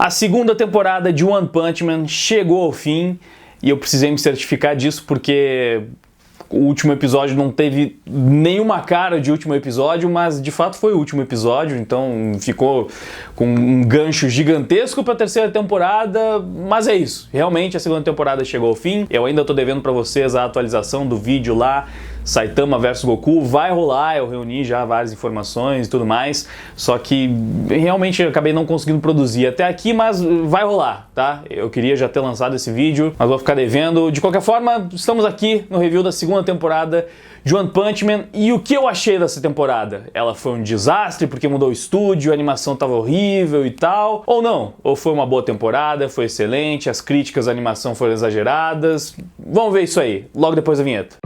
A segunda temporada de One Punch Man chegou ao fim e eu precisei me certificar disso porque o último episódio não teve nenhuma cara de último episódio, mas de fato foi o último episódio, então ficou com um gancho gigantesco para a terceira temporada, mas é isso, realmente a segunda temporada chegou ao fim. Eu ainda tô devendo para vocês a atualização do vídeo lá, Saitama vs Goku, vai rolar, eu reuni já várias informações e tudo mais, só que realmente eu acabei não conseguindo produzir até aqui, mas vai rolar, tá? Eu queria já ter lançado esse vídeo, mas vou ficar devendo. De qualquer forma, estamos aqui no review da segunda temporada de One Punch Man, e o que eu achei dessa temporada? Ela foi um desastre porque mudou o estúdio, a animação tava horrível e tal, ou não? Ou foi uma boa temporada, foi excelente, as críticas à animação foram exageradas? Vamos ver isso aí, logo depois da vinheta.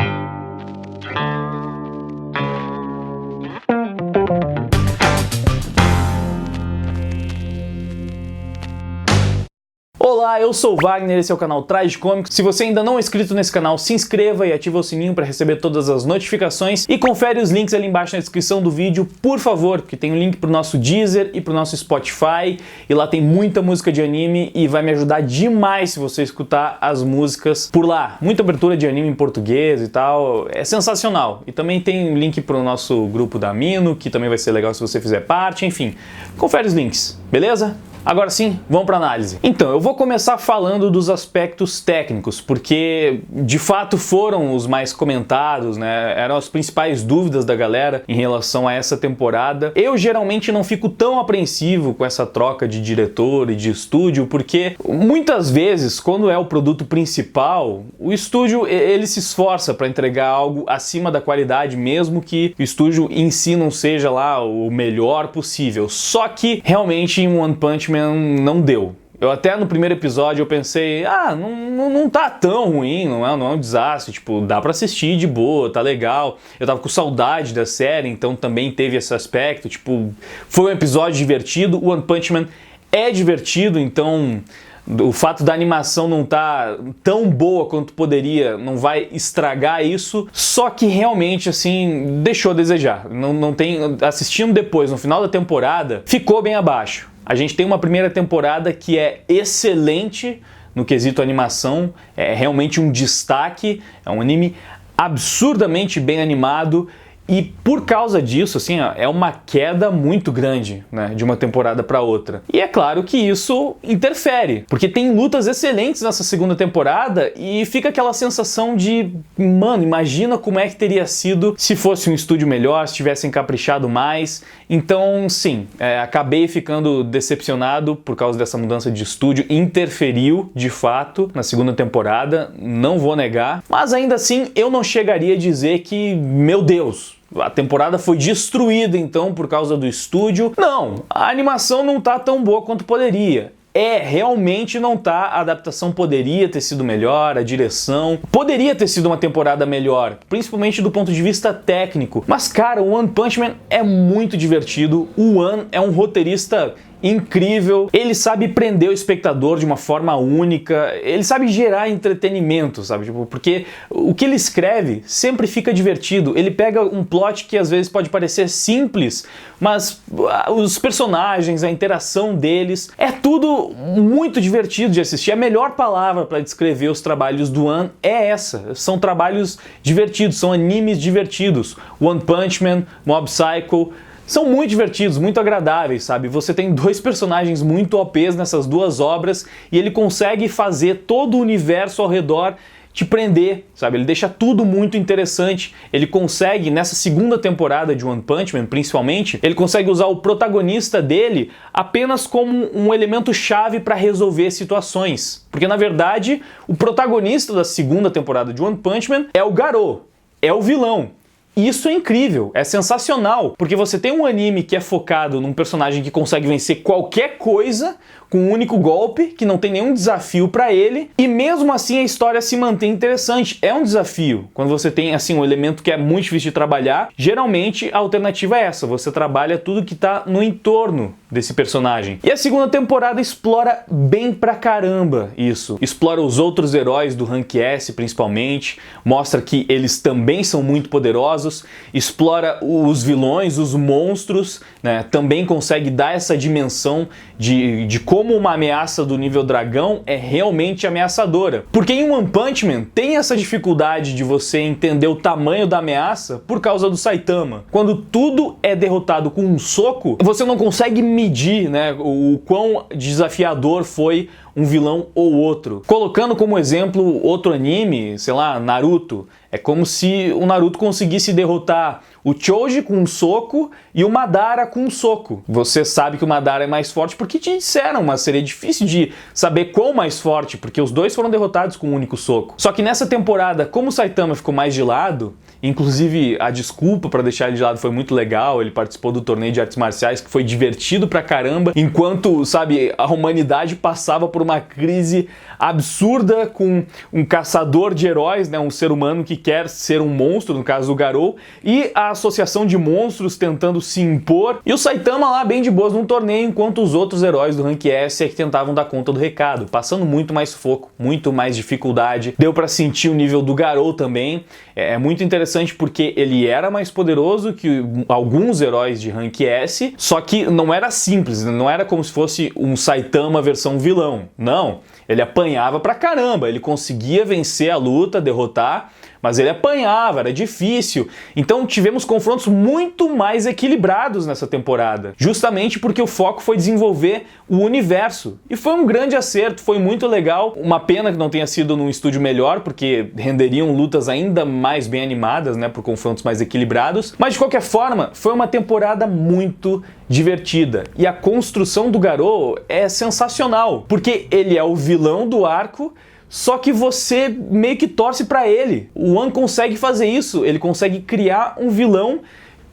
Olá, eu sou o Wagner, esse é o canal Traje de Comics. Se você ainda não é inscrito nesse canal, se inscreva e ativa o sininho para receber todas as notificações e confere os links ali embaixo na descrição do vídeo, por favor, porque tem um link pro nosso Deezer e pro nosso Spotify e lá tem muita música de anime e vai me ajudar demais se você escutar as músicas por lá. Muita abertura de anime em português e tal, é sensacional. E também tem um link pro nosso grupo da Amino, que também vai ser legal se você fizer parte, enfim. Confere os links, beleza? Agora sim, vamos para análise. Então, eu vou começar falando dos aspectos técnicos, porque de fato foram os mais comentados, né? Eram as principais dúvidas da galera em relação a essa temporada. Eu geralmente não fico tão apreensivo com essa troca de diretor e de estúdio, porque muitas vezes, quando é o produto principal, o estúdio ele se esforça para entregar algo acima da qualidade, mesmo que o estúdio em si não seja lá o melhor possível. Só que realmente em One Punch Man não deu. Eu até no primeiro episódio eu pensei, não tá tão ruim, não é um desastre, tipo, dá pra assistir de boa, tá legal. Eu tava com saudade da série, então também teve esse aspecto, tipo, foi um episódio divertido. O One Punch Man é divertido, então o fato da animação não tá tão boa quanto poderia não vai estragar isso, só que realmente, assim, deixou a desejar. Não tem, assistindo depois, no final da temporada, ficou bem abaixo. A gente tem uma primeira temporada que é excelente no quesito animação, é realmente um destaque, é um anime absurdamente bem animado. E por causa disso, assim, é uma queda muito grande, né, de uma temporada para outra. E é claro que isso interfere, porque tem lutas excelentes nessa segunda temporada e fica aquela sensação de, mano, imagina como é que teria sido se fosse um estúdio melhor, se tivessem caprichado mais. Então, sim, acabei ficando decepcionado por causa dessa mudança de estúdio, interferiu de fato na segunda temporada, não vou negar, mas ainda assim eu não chegaria a dizer que, meu Deus, a temporada foi destruída então por causa do estúdio. Não, a animação não tá tão boa quanto poderia. Realmente não tá, a adaptação poderia ter sido melhor, a direção poderia ter sido uma temporada melhor, principalmente do ponto de vista técnico. Mas cara, o One Punch Man é muito divertido, o One é um roteirista incrível, ele sabe prender o espectador de uma forma única, ele sabe gerar entretenimento, sabe? Tipo, porque o que ele escreve sempre fica divertido, ele pega um plot que às vezes pode parecer simples, mas os personagens, a interação deles, é tudo muito divertido de assistir. A melhor palavra para descrever os trabalhos do One é essa, são trabalhos divertidos, são animes divertidos. One Punch Man, Mob Psycho, são muito divertidos, muito agradáveis, sabe? Você tem dois personagens muito OPs nessas duas obras e ele consegue fazer todo o universo ao redor te prender, sabe? Ele deixa tudo muito interessante. Ele consegue, nessa segunda temporada de One Punch Man, principalmente, ele consegue usar o protagonista dele apenas como um elemento chave para resolver situações. Porque, na verdade, o protagonista da segunda temporada de One Punch Man é o Garou, é o vilão. Isso é incrível, é sensacional, porque você tem um anime que é focado num personagem que consegue vencer qualquer coisa com um único golpe, que não tem nenhum desafio pra ele, e mesmo assim a história se mantém interessante. É um desafio. Quando você tem assim um elemento que é muito difícil de trabalhar, geralmente a alternativa é essa, você trabalha tudo que tá no entorno desse personagem. E a segunda temporada explora bem pra caramba isso. Explora os outros heróis do Rank S, principalmente, mostra que eles também são muito poderosos, explora os vilões, os monstros, né? Também consegue dar essa dimensão de como uma ameaça do nível dragão é realmente ameaçadora. Porque em One Punch Man tem essa dificuldade de você entender o tamanho da ameaça por causa do Saitama. Quando tudo é derrotado com um soco, você não consegue medir, né, o quão desafiador foi um vilão ou outro. Colocando como exemplo outro anime, sei lá, Naruto, é como se o Naruto conseguisse derrotar o Choji com um soco e o Madara com um soco. Você sabe que o Madara é mais forte porque te disseram, mas seria difícil de saber qual mais forte, porque os dois foram derrotados com um único soco. Só que nessa temporada, como o Saitama ficou mais de lado, inclusive a desculpa para deixar ele de lado foi muito legal, ele participou do torneio de artes marciais que foi divertido pra caramba, enquanto, sabe, a humanidade passava por uma crise absurda com um caçador de heróis, né, um ser humano que quer ser um monstro, no caso o Garou, e a associação de monstros tentando se impor, e o Saitama lá bem de boas num torneio, enquanto os outros heróis do Rank S é que tentavam dar conta do recado, passando muito mais foco, muito mais dificuldade. Deu pra sentir o nível do Garou também. É muito interessante porque ele era mais poderoso que alguns heróis de Rank S, só que não era simples, não era como se fosse um Saitama versão vilão, não. Ele apanhava pra caramba, ele conseguia vencer a luta, derrotar, mas ele apanhava, era difícil. Então tivemos confrontos muito mais equilibrados nessa temporada, justamente porque o foco foi desenvolver o universo. E foi um grande acerto, foi muito legal. Uma pena que não tenha sido num estúdio melhor, porque renderiam lutas ainda mais bem animadas, né, por confrontos mais equilibrados. Mas de qualquer forma, foi uma temporada muito divertida. E a construção do Garou é sensacional, porque ele é o vilão do arco, só que você meio que torce pra ele. O One consegue fazer isso, ele consegue criar um vilão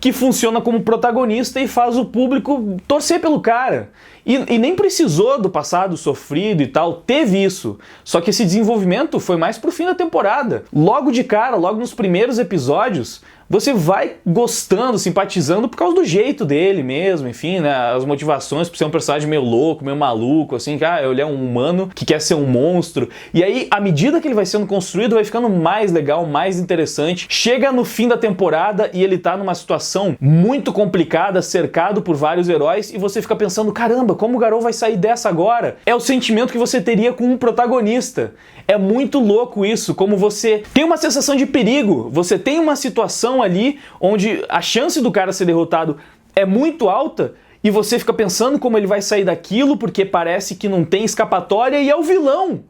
que funciona como protagonista e faz o público torcer pelo cara. E nem precisou do passado sofrido e tal, teve isso. Só que esse desenvolvimento foi mais pro fim da temporada. Logo de cara, logo nos primeiros episódios, você vai gostando, simpatizando por causa do jeito dele mesmo, enfim, né, as motivações por ser um personagem meio louco, meio maluco, assim, que ele é um humano que quer ser um monstro. E aí, à medida que ele vai sendo construído, vai ficando mais legal, mais interessante. Chega no fim da temporada e ele tá numa situação muito complicada, cercado por vários heróis, e você fica pensando, caramba, como o Garou vai sair dessa agora? É o sentimento que você teria com um protagonista. É muito louco isso, como você tem uma sensação de perigo, você tem uma situação ali onde a chance do cara ser derrotado é muito alta e você fica pensando como ele vai sair daquilo porque parece que não tem escapatória e é o vilão.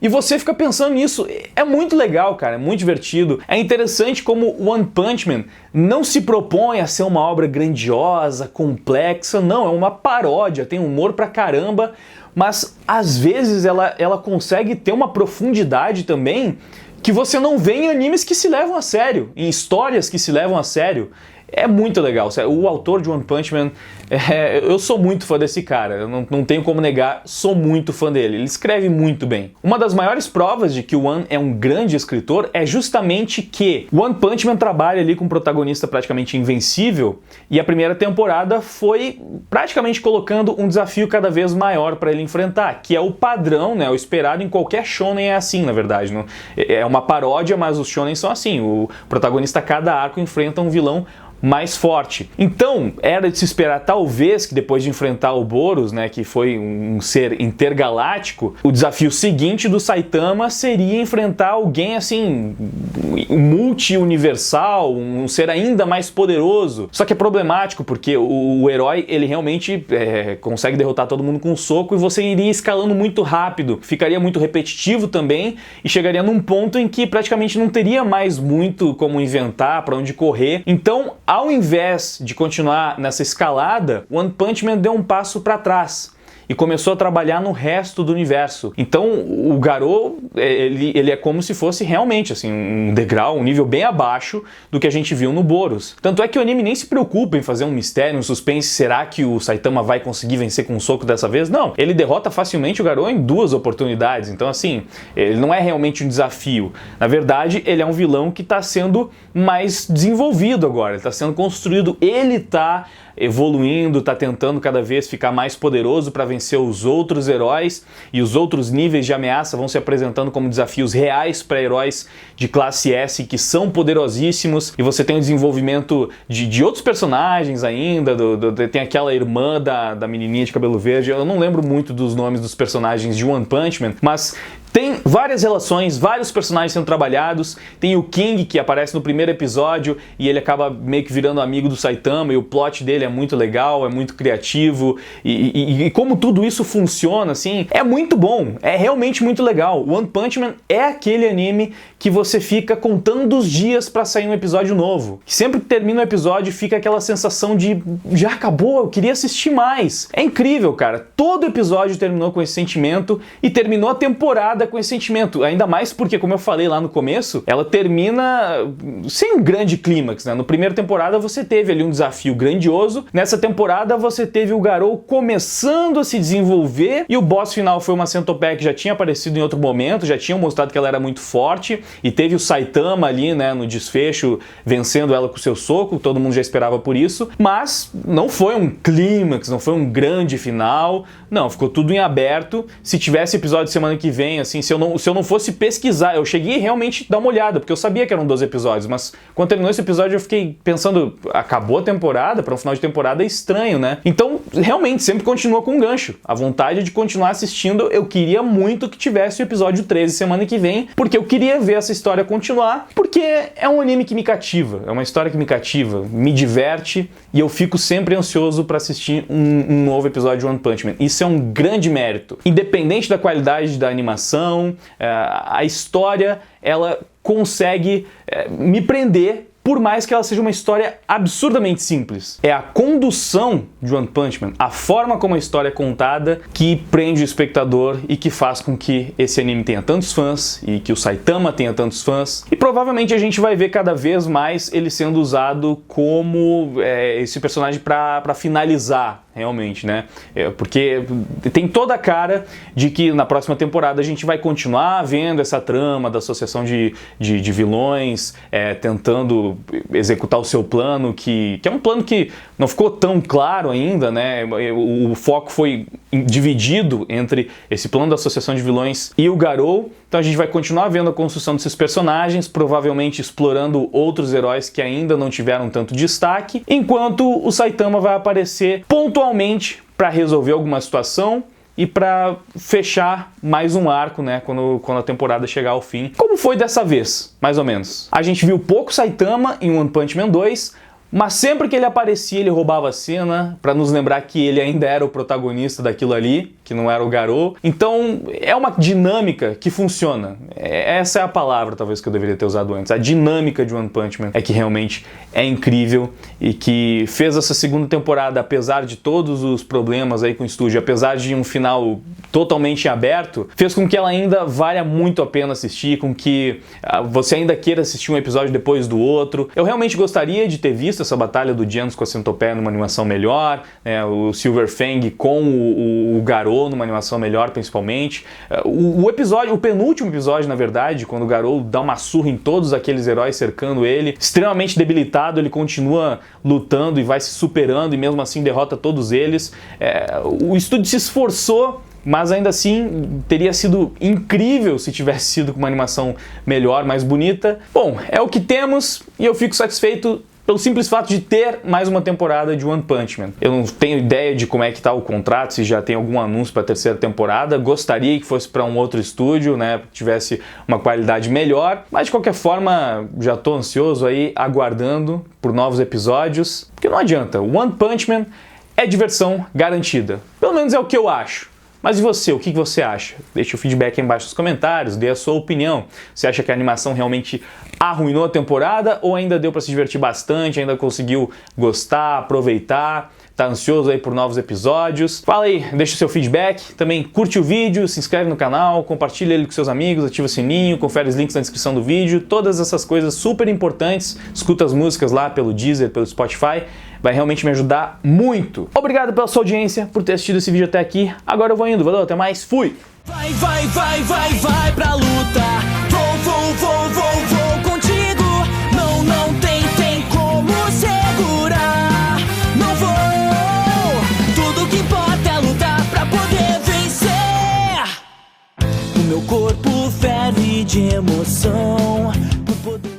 E você fica pensando nisso. É muito legal, cara, é muito divertido. É interessante como One Punch Man não se propõe a ser uma obra grandiosa, complexa, não, é uma paródia, tem humor pra caramba, mas às vezes ela consegue ter uma profundidade também que você não vê em animes que se levam a sério, em histórias que se levam a sério. É muito legal. O autor de One Punch Man, eu sou muito fã desse cara, eu não tenho como negar, sou muito fã dele. Ele escreve muito bem. Uma das maiores provas de que o One é um grande escritor é justamente que One Punch Man trabalha ali com um protagonista praticamente invencível e a primeira temporada foi praticamente colocando um desafio cada vez maior para ele enfrentar, que é o padrão, né, o esperado em qualquer shonen é assim, na verdade. Não? É uma paródia, mas os shonen são assim. O protagonista, cada arco, enfrenta um vilão mais forte. Então, era de se esperar, talvez, que depois de enfrentar o Boros, né, que foi um ser intergaláctico, o desafio seguinte do Saitama seria enfrentar alguém, assim, multi-universal, um ser ainda mais poderoso. Só que é problemático, porque o herói, ele realmente consegue derrotar todo mundo com um soco e você iria escalando muito rápido, ficaria muito repetitivo também e chegaria num ponto em que praticamente não teria mais muito como inventar, para onde correr. Então, ao invés de continuar nessa escalada, One Punch Man deu um passo para trás e começou a trabalhar no resto do universo. Então o Garou, ele é como se fosse realmente assim, um degrau, um nível bem abaixo do que a gente viu no Boros. Tanto é que o anime nem se preocupa em fazer um mistério, um suspense, será que o Saitama vai conseguir vencer com um soco dessa vez? Não, ele derrota facilmente o Garou em 2 oportunidades, então assim, ele não é realmente um desafio. Na verdade, ele é um vilão que está sendo mais desenvolvido agora, ele está sendo construído, ele está evoluindo, tá tentando cada vez ficar mais poderoso para vencer os outros heróis, e os outros níveis de ameaça vão se apresentando como desafios reais para heróis de classe S que são poderosíssimos, e você tem o desenvolvimento de outros personagens ainda, tem aquela irmã da menininha de cabelo verde, eu não lembro muito dos nomes dos personagens de One Punch Man, mas tem várias relações, vários personagens sendo trabalhados. Tem o King, que aparece no primeiro episódio e ele acaba meio que virando amigo do Saitama, e o plot dele é muito legal, é muito criativo, e como tudo isso funciona, assim, é muito bom, é realmente muito legal. One Punch Man é aquele anime que você fica contando os dias pra sair um episódio novo. Sempre que termina o episódio fica aquela sensação de já acabou, eu queria assistir mais. É incrível, cara. Todo episódio terminou com esse sentimento, e terminou a temporada com esse sentimento, ainda mais porque, como eu falei lá no começo, ela termina sem um grande clímax, né? No primeira temporada você teve ali um desafio grandioso, nessa temporada você teve o Garou começando a se desenvolver, e o boss final foi uma Centopeia que já tinha aparecido em outro momento, já tinham mostrado que ela era muito forte, e teve o Saitama ali, né, no desfecho, vencendo ela com seu soco, todo mundo já esperava por isso, mas não foi um clímax, não foi um grande final, não, ficou tudo em aberto. Se tivesse episódio semana que vem, assim, se eu não fosse pesquisar, eu cheguei realmente a dar uma olhada, porque eu sabia que eram 12 episódios, mas quando terminou esse episódio eu fiquei pensando, acabou a temporada? Para um final de temporada é estranho, né? Então, realmente, sempre continua com um gancho. A vontade de continuar assistindo, eu queria muito que tivesse o episódio 13 semana que vem, porque eu queria ver essa história continuar, porque é um anime que me cativa, é uma história que me cativa, me diverte, e eu fico sempre ansioso para assistir um novo episódio de One Punch Man. Isso é um grande mérito. Independente da qualidade da animação, a história, ela consegue me prender, por mais que ela seja uma história absurdamente simples. É a condução de One Punch Man, a forma como a história é contada, que prende o espectador e que faz com que esse anime tenha tantos fãs, e que o Saitama tenha tantos fãs. E provavelmente a gente vai ver cada vez mais ele sendo usado como esse personagem para finalizar, realmente, né? Porque tem toda a cara de que na próxima temporada a gente vai continuar vendo essa trama da associação de vilões, tentando executar o seu plano, que é um plano que não ficou tão claro ainda, né? O foco foi dividido entre esse plano da associação de vilões e o Garou. Então a gente vai continuar vendo a construção desses personagens, provavelmente explorando outros heróis que ainda não tiveram tanto destaque, enquanto o Saitama vai aparecer pontualmente para resolver alguma situação e para fechar mais um arco, né, quando a temporada chegar ao fim. Como foi dessa vez, mais ou menos? A gente viu pouco Saitama em One Punch Man 2, mas sempre que ele aparecia ele roubava a cena para nos lembrar que ele ainda era o protagonista daquilo ali, que não era o Garou. Então é uma dinâmica que funciona. Essa é a palavra talvez que eu deveria ter usado antes. A dinâmica de One Punch Man é que realmente é incrível, e que fez essa segunda temporada, apesar de todos os problemas aí com o estúdio, apesar de um final totalmente aberto, fez com que ela ainda valha muito a pena assistir, com que você ainda queira assistir um episódio depois do outro. Eu realmente gostaria de ter visto essa batalha do Genos com a Centopeia numa animação melhor, o Silver Fang com o Garou numa animação melhor, principalmente. O penúltimo episódio, na verdade, quando o Garou dá uma surra em todos aqueles heróis cercando ele, extremamente debilitado, ele continua lutando e vai se superando, e mesmo assim derrota todos eles. O estúdio se esforçou, mas ainda assim teria sido incrível se tivesse sido com uma animação melhor, mais bonita. Bom, é o que temos, e eu fico satisfeito pelo simples fato de ter mais uma temporada de One Punch Man. Eu não tenho ideia de como é que está o contrato, se já tem algum anúncio para a terceira temporada. Gostaria que fosse para um outro estúdio, né, que tivesse uma qualidade melhor, mas de qualquer forma já estou ansioso aí, aguardando por novos episódios, porque não adianta, One Punch Man é diversão garantida. Pelo menos é o que eu acho. Mas e você, o que você acha? Deixe o feedback aí embaixo nos comentários, dê a sua opinião. Você acha que a animação realmente arruinou a temporada, ou ainda deu para se divertir bastante, ainda conseguiu gostar, aproveitar? Tá ansioso aí por novos episódios? Fala aí, deixa o seu feedback, também curte o vídeo, se inscreve no canal, compartilha ele com seus amigos, ativa o sininho, confere os links na descrição do vídeo, todas essas coisas super importantes. Escuta as músicas lá pelo Deezer, pelo Spotify, vai realmente me ajudar muito. Obrigado pela sua audiência, por ter assistido esse vídeo até aqui. Agora eu vou indo, valeu, até mais, fui! Vai pra luta.